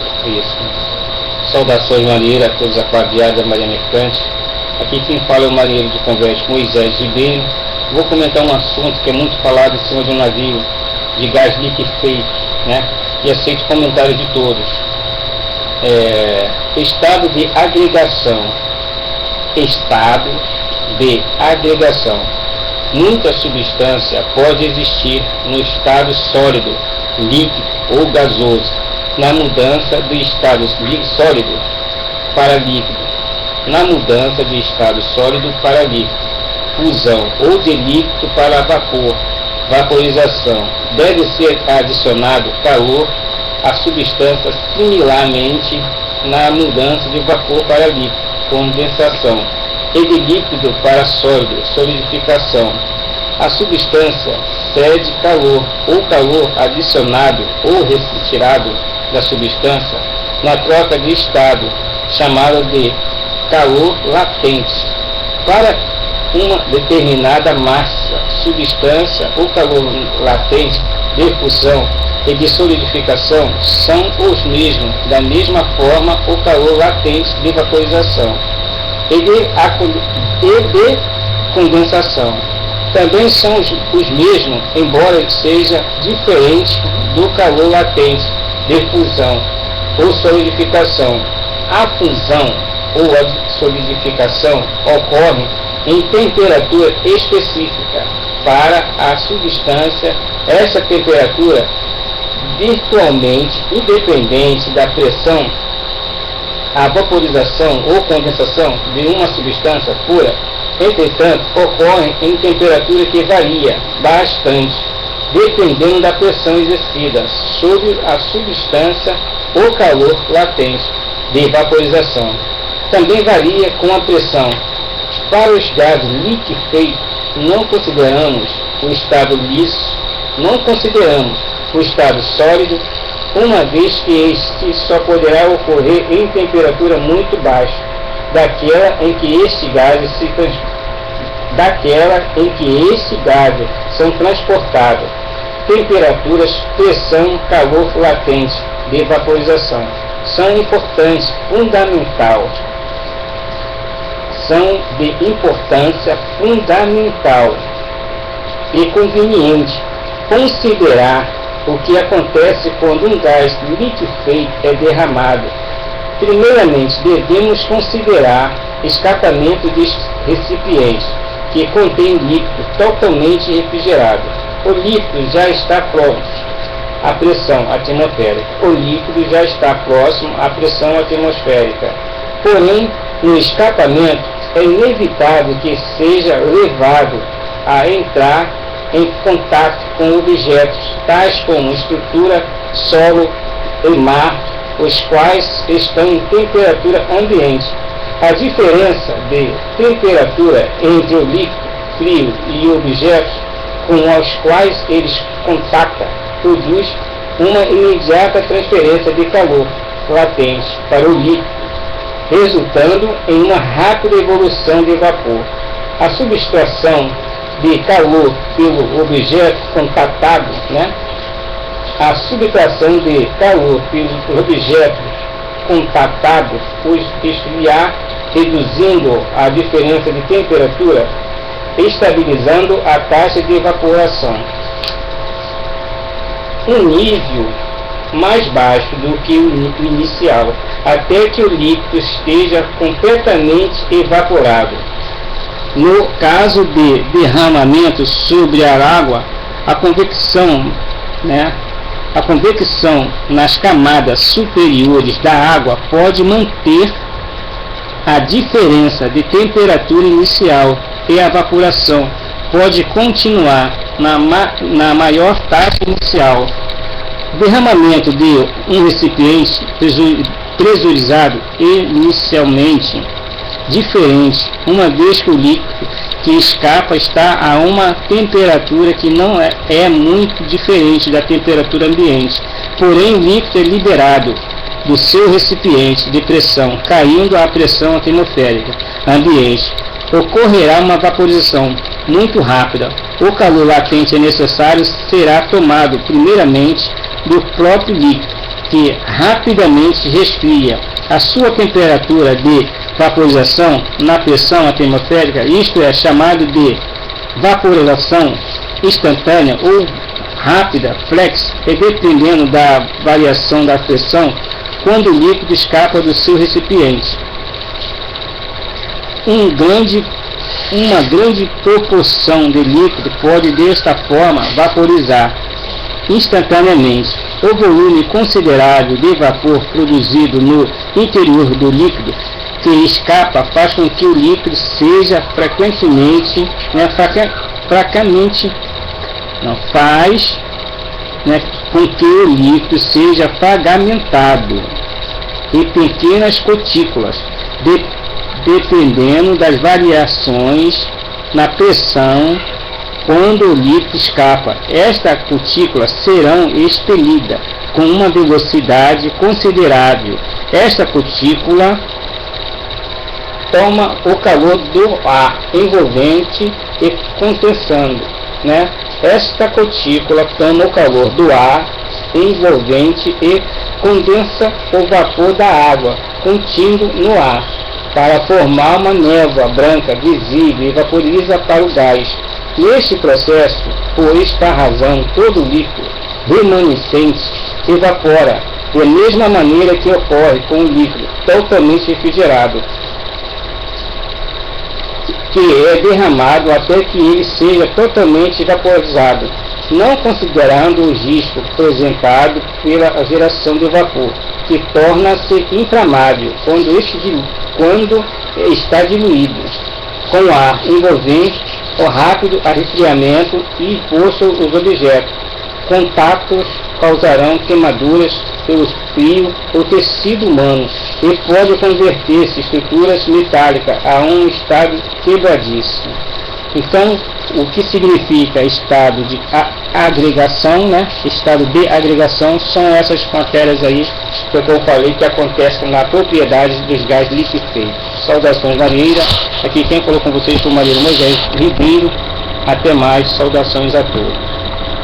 Isso. Saudações marinheiros a todos aquaviados da Marinha Mercante. Aqui quem fala é o marinheiro de convés Moisés Ribeiro. Vou comentar um assunto que é muito falado em cima de um navio de gás liquefeito, né? E aceito comentários de todos. Estado de agregação. Estado de agregação. Muita substância pode existir no estado sólido, líquido ou gasoso, na mudança do estado sólido para líquido, na mudança de estado sólido para líquido, fusão ou de líquido para vapor, vaporização. Deve ser adicionado calor à substância similarmente na mudança de vapor para líquido, condensação, e de líquido para sólido, solidificação. A substância cede calor ou calor adicionado ou retirado da substância na troca de estado, chamado de calor latente. Para uma determinada massa, substância, o calor latente de fusão e de solidificação são os mesmos, da mesma forma o calor latente de vaporização e de condensação. Também são os mesmos, embora seja diferente do calor latente de fusão ou solidificação. A fusão ou a solidificação ocorre em temperatura específica para a substância. Essa temperatura virtualmente independente da pressão. A vaporização ou condensação de uma substância pura, entretanto, ocorre em temperatura que varia bastante, dependendo da pressão exercida sobre a substância ou calor latente de vaporização. Também varia com a pressão. Para os gases liquefeitos, não consideramos o estado líquido, não consideramos o estado sólido, uma vez que este só poderá ocorrer em temperatura muito baixa, daquela em que estes gases são transportados. Temperaturas, pressão, calor latente de vaporização são importantes, são de importância fundamental e conveniente considerar o que acontece quando um gás liquefeito é derramado. Primeiramente, devemos considerar escapamento de recipientes que contém líquido totalmente refrigerado. O líquido já está próximo à pressão atmosférica. O líquido já está próximo à pressão atmosférica. Porém, no escapamento é inevitável que seja levado a entrar em contato com objetos tais como estrutura, solo e mar, os quais estão em temperatura ambiente. A diferença de temperatura entre o líquido frio e objetos com os quais eles contactam produz uma imediata transferência de calor latente para o líquido, resultando em uma rápida evolução de vapor. A subtração de calor pelo objeto contactado, a subtração de calor pelo objeto contactado, os esfriar, reduzindo a diferença de temperatura, estabilizando a taxa de evaporação. Um nível mais baixo do que o inicial, até que o líquido esteja completamente evaporado. No caso de derramamento sobre a água, a convecção nas camadas superiores da água pode manter a diferença de temperatura inicial e a evaporação pode continuar na maior taxa inicial. Derramamento de um recipiente pressurizado inicialmente diferente, uma vez que o líquido que escapa está a uma temperatura que não é muito diferente da temperatura ambiente. Porém, o líquido é liberado do seu recipiente de pressão, caindo à pressão atmosférica ambiente. Ocorrerá uma vaporização muito rápida. O calor latente necessário será tomado primeiramente do próprio líquido que rapidamente resfria. A sua temperatura de vaporização na pressão atmosférica, isto é chamado de vaporização instantânea ou rápida, flex, é dependendo da variação da pressão quando o líquido escapa do seu recipiente. Uma grande proporção de líquido pode desta forma vaporizar instantaneamente. O volume considerável de vapor produzido no interior do líquido que escapa faz com que o líquido seja com que o líquido seja fragmentado em pequenas gotículas, dependendo das variações na pressão. Quando o líquido escapa, estas gotículas serão expelidas com uma velocidade considerável. Esta gotícula toma o calor do ar envolvente e condensando, Esta gotícula toma o calor do ar envolvente e condensa o vapor da água contido no ar para formar uma névoa branca visível e vaporiza para o gás. Neste processo, por esta razão, todo líquido remanescente evapora, da mesma maneira que ocorre com o líquido totalmente refrigerado, que é derramado até que ele seja totalmente vaporizado, não considerando o risco apresentado pela geração de vapor, que torna-se inflamável quando está diluído com ar envolvente. O rápido resfriamento e exposto os objetos. Contatos causarão queimaduras pelo frio ou tecido humano e pode converter-se estruturas metálicas a um estado quebradiço. Então, o que significa estado de agregação, Estado de agregação são essas matérias aí que eu falei que acontecem na propriedade dos gases liquefeitos. Saudações marinheiras, aqui quem falou com vocês foi o marinheiro Moisés Ribeiro. Até mais, saudações a todos.